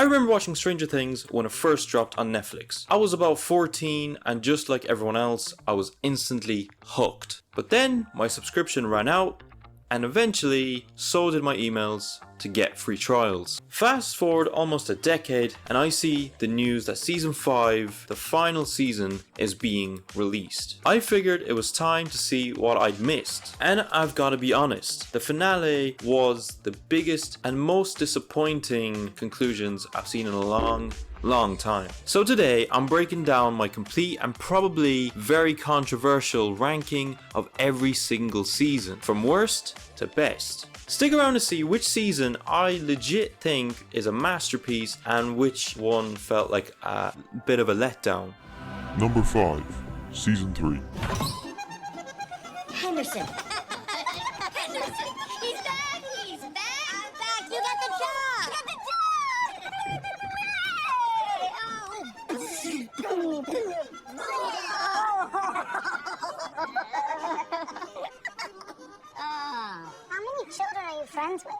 remember watching Stranger Things when it first dropped on Netflix. I was about 14 and just like everyone else, I was instantly hooked. But then my subscription ran out and eventually so did my emails to get free trials. Fast forward almost a decade and I see the news that season 5, the final season, is being released. I figured it was time to see what I'd missed. And I've got to be honest, the finale was the biggest and most disappointing conclusions I've seen in a long time. So today I'm breaking down my complete and probably very controversial ranking of every single season, from worst to best. Stick around to see which season I legit think is a masterpiece and which one felt like a bit of a letdown. Number 5, Season 3. Henderson! Henderson! He's back! He's back! I'm back! You got the job! You got the How many children are you friends with?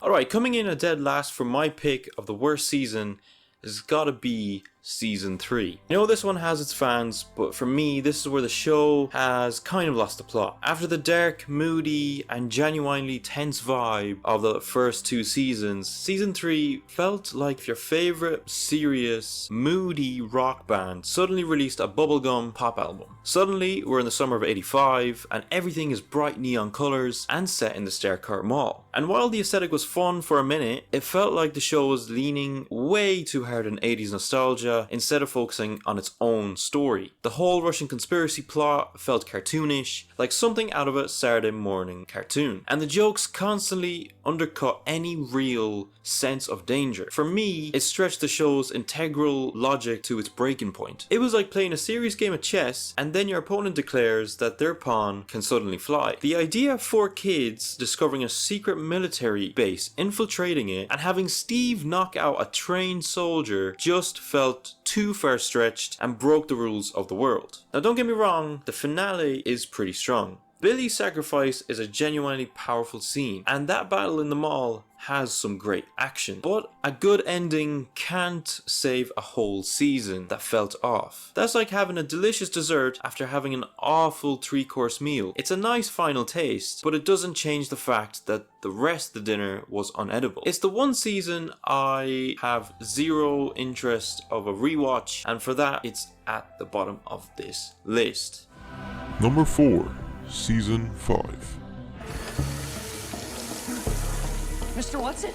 Alright, coming in a dead last for my pick of the worst season has gotta be Season 3. I know this one has its fans, but for me, this is where the show has kind of lost the plot. After the dark, moody, and genuinely tense vibe of the first 2 seasons, Season 3 felt like if your favorite, serious, moody rock band suddenly released a bubblegum pop album. Suddenly, we're in the summer of '85, and everything is bright neon colors and set in the Staircart Mall. And while the aesthetic was fun for a minute, it felt like the show was leaning way too hard on 80s nostalgia instead of focusing on its own story. The whole Russian conspiracy plot felt cartoonish, like something out of a Saturday morning cartoon. And the jokes constantly undercut any real sense of danger. For me, it stretched the show's integral logic to its breaking point. It was like playing a serious game of chess and then your opponent declares that their pawn can suddenly fly. The idea of 4 kids discovering a secret military base, infiltrating it, and having Steve knock out a trained soldier just felt too far stretched and broke the rules of the world. Now don't get me wrong, the finale is pretty strong. Billy's sacrifice is a genuinely powerful scene, and that battle in the mall has some great action, but a good ending can't save a whole season that felt off. That's like having a delicious dessert after having an awful 3-course meal. It's a nice final taste, but it doesn't change the fact that the rest of the dinner was unedible. It's the one season I have zero interest of a rewatch, and for that it's at the bottom of this list. Number 4, Season 5. Mr. Watson?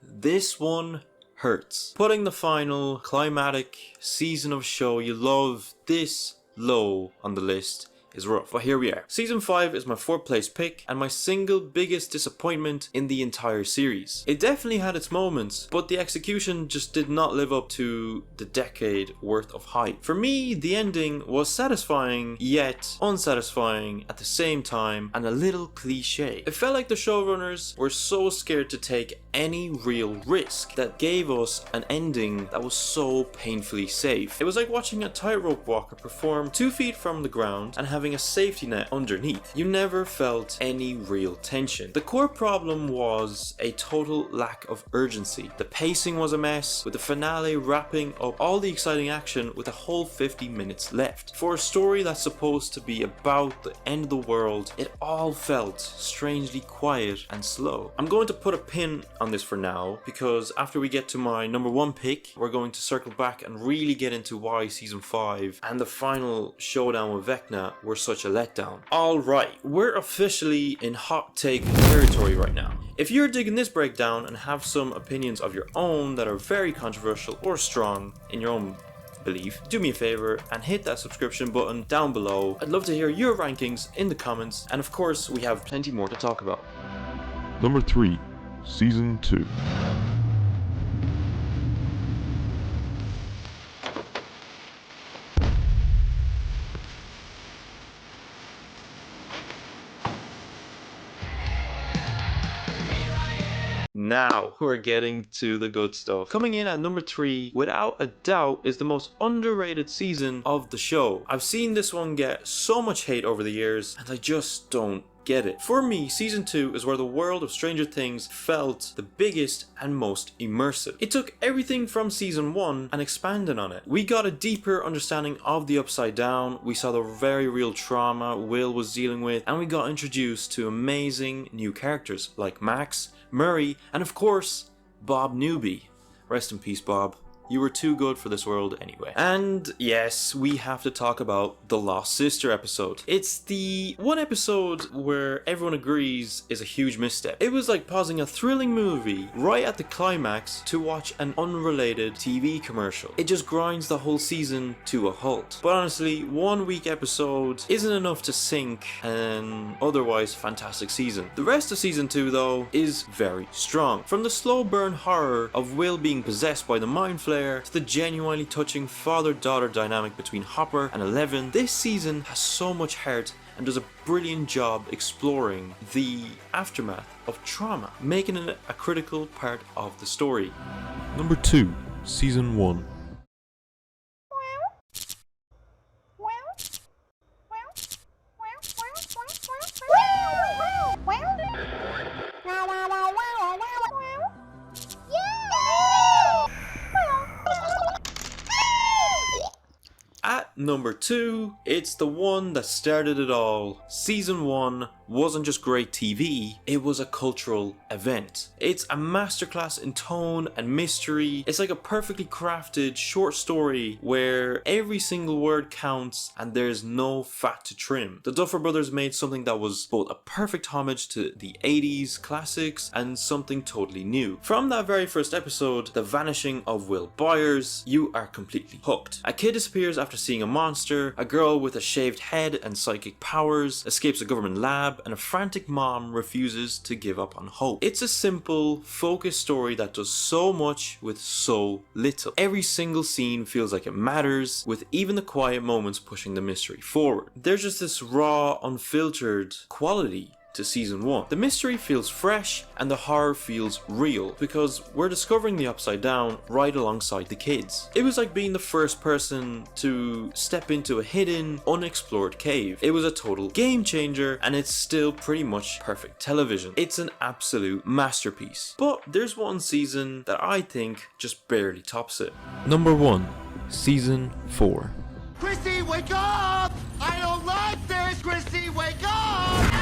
This one hurts. Putting the final climatic season of show you love this low on the list is rough, but here we are. Season 5 is my 4th place pick and my single biggest disappointment in the entire series. It definitely had its moments, but the execution just did not live up to the decade worth of hype. For me, the ending was satisfying yet unsatisfying at the same time and a little cliche. It felt like the showrunners were so scared to take any real risk that gave us an ending that was so painfully safe. It was like watching a tightrope walker perform 2 feet from the ground and having a safety net underneath. You never felt any real tension. The core problem was a total lack of urgency. The pacing was a mess, with the finale wrapping up all the exciting action with a whole 50 minutes left. For a story that's supposed to be about the end of the world, it all felt strangely quiet and slow. I'm going to put a pin on this for now, because after we get to my number 1 pick, we're going to circle back and really get into why season 5 and the final showdown with Vecna were such a letdown. Alright, we're officially in hot take territory right now. If you're digging this breakdown and have some opinions of your own that are very controversial or strong in your own belief, do me a favor and hit that subscription button down below. I'd love to hear your rankings in the comments, and of course we have plenty more to talk about. Number 3, Season 2. Now we're getting to the good stuff. Coming in at number 3, without a doubt, is the most underrated season of the show. I've seen this one get so much hate over the years, and I just don't get it. For me, season 2 is where the world of Stranger Things felt the biggest and most immersive. It took everything from season 1 and expanded on it. We got a deeper understanding of the Upside Down, we saw the very real trauma Will was dealing with, and we got introduced to amazing new characters like Max, Murray, and of course, Bob Newby. Rest in peace, Bob. You were too good for this world anyway. And yes, we have to talk about the Lost Sister episode. It's the one episode where everyone agrees is a huge misstep. It was like pausing a thrilling movie right at the climax to watch an unrelated TV commercial. It just grinds the whole season to a halt. But honestly, 1 week episode isn't enough to sink an otherwise fantastic season. The rest of season 2 though is very strong. From the slow burn horror of Will being possessed by the mind flayer to the genuinely touching father-daughter dynamic between Hopper and Eleven, this season has so much heart and does a brilliant job exploring the aftermath of trauma, making it a critical part of the story. Number 2, Season 1. At number 2, it's the one that started it all. Season 1 wasn't just great TV, it was a cultural event. It's a masterclass in tone and mystery. It's like a perfectly crafted short story where every single word counts and there's no fat to trim. The Duffer Brothers made something that was both a perfect homage to the 80s classics and something totally new. From that very first episode, the vanishing of Will Byers, you are completely hooked. A kid disappears after seeing a monster, a girl with a shaved head and psychic powers escapes a government lab, and a frantic mom refuses to give up on hope. It's a simple, focused story that does so much with so little. Every single scene feels like it matters, with even the quiet moments pushing the mystery forward. There's just this raw, unfiltered quality to season 1. The mystery feels fresh and the horror feels real because we're discovering the Upside Down right alongside the kids. It was like being the first person to step into a hidden, unexplored cave. It was a total game changer and it's still pretty much perfect television. It's an absolute masterpiece. But there's one season that I think just barely tops it. Number 1, Season 4. Chrissy, wake up! I don't like this! Chrissy, wake up!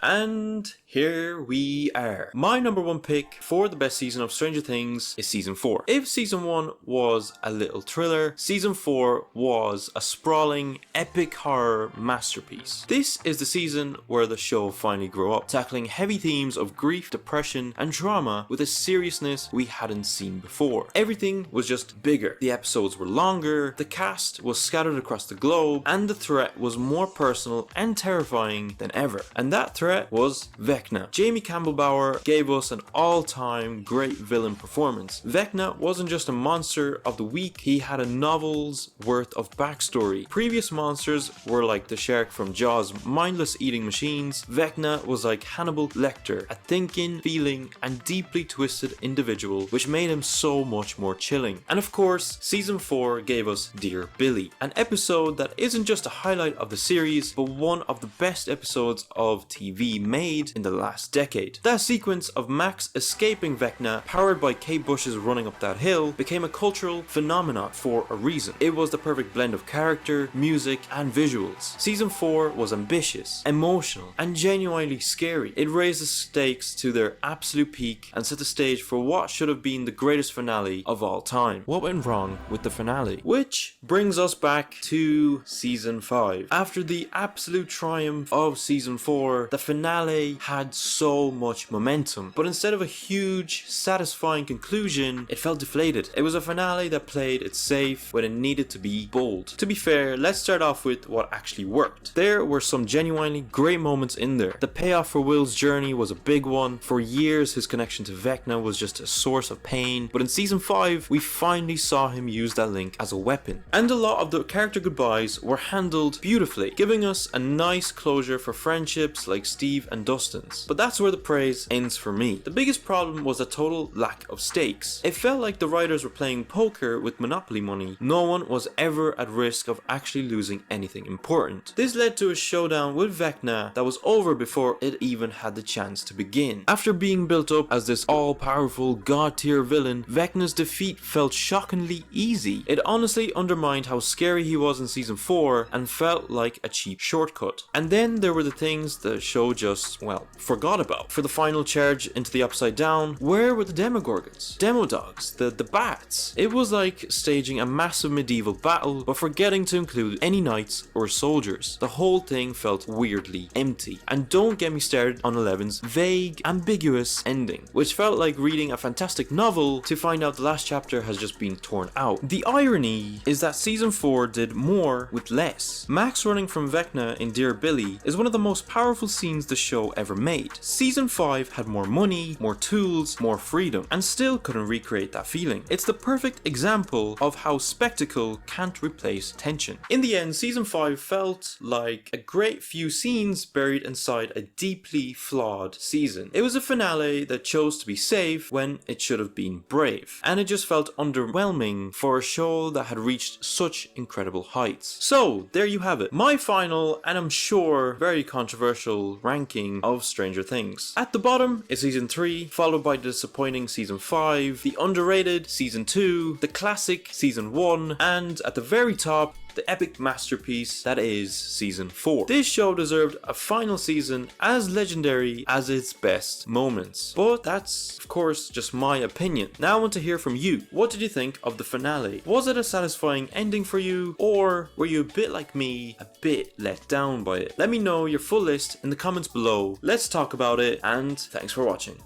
And here we are. My number 1 pick for the best season of Stranger Things is season 4. If season 1 was a little thriller, season 4 was a sprawling, epic horror masterpiece. This is the season where the show finally grew up, tackling heavy themes of grief, depression, and trauma with a seriousness we hadn't seen before. Everything was just bigger. The episodes were longer, the cast was scattered across the globe, and the threat was more personal and terrifying than ever. And that threat was Vecna. Jamie Campbell-Bower gave us an all-time great villain performance. Vecna wasn't just a monster of the week, he had a novel's worth of backstory. Previous monsters were like the shark from Jaws' mindless eating machines. Vecna was like Hannibal Lecter, a thinking, feeling, and deeply twisted individual, which made him so much more chilling. And of course, season 4 gave us Dear Billy, an episode that isn't just a highlight of the series, but one of the best episodes of TV made in the last decade. That sequence of Max escaping Vecna, powered by Kate Bush's running up that hill, became a cultural phenomenon for a reason. It was the perfect blend of character, music, and visuals. Season 4 was ambitious, emotional, and genuinely scary. It raised the stakes to their absolute peak and set the stage for what should have been the greatest finale of all time. What went wrong with the finale? Which brings us back to season 5. After the absolute triumph of season 4, the finale had so much momentum, but instead of a huge, satisfying conclusion, it felt deflated. It was a finale that played it safe when it needed to be bold. To be fair, let's start off with what actually worked. There were some genuinely great moments in there. The payoff for Will's journey was a big one. For years, his connection to Vecna was just a source of pain, but in season 5, we finally saw him use that link as a weapon. And a lot of the character goodbyes were handled beautifully, giving us a nice closure for friendships like Steve Steve and Dustin's. But that's where the praise ends for me. The biggest problem was a total lack of stakes. It felt like the writers were playing poker with Monopoly money. No one was ever at risk of actually losing anything important. This led to a showdown with Vecna that was over before it even had the chance to begin. After being built up as this all-powerful god-tier villain, Vecna's defeat felt shockingly easy. It honestly undermined how scary he was in season 4 and felt like a cheap shortcut. And then there were the things the show just, well, forgot about. For the final charge into the Upside Down, where were the Demogorgons, Demodogs, the bats? It was like staging a massive medieval battle but forgetting to include any knights or soldiers. The whole thing felt weirdly empty. And don't get me started on Eleven's vague, ambiguous ending, which felt like reading a fantastic novel to find out the last chapter has just been torn out. The irony is that season 4 did more with less. Max running from Vecna in Dear Billy is one of the most powerful scenes the show ever made. Season 5 had more money, more tools, more freedom, and still couldn't recreate that feeling. It's the perfect example of how spectacle can't replace tension. In the end, season 5 felt like a great few scenes buried inside a deeply flawed season. It was a finale that chose to be safe when it should have been brave, and it just felt underwhelming for a show that had reached such incredible heights. So there you have it, my final and I'm sure very controversial ranking of Stranger Things. At the bottom is season 3, followed by the disappointing season 5, the underrated season 2, the classic season 1, and at the very top, the epic masterpiece that is season 4. This show deserved a final season as legendary as its best moments. But that's, of course, just my opinion. Now I want to hear from you. What did you think of the finale? Was it a satisfying ending for you, or were you a bit like me, a bit let down by it? Let me know your full list in the comments below. Let's talk about it, and thanks for watching.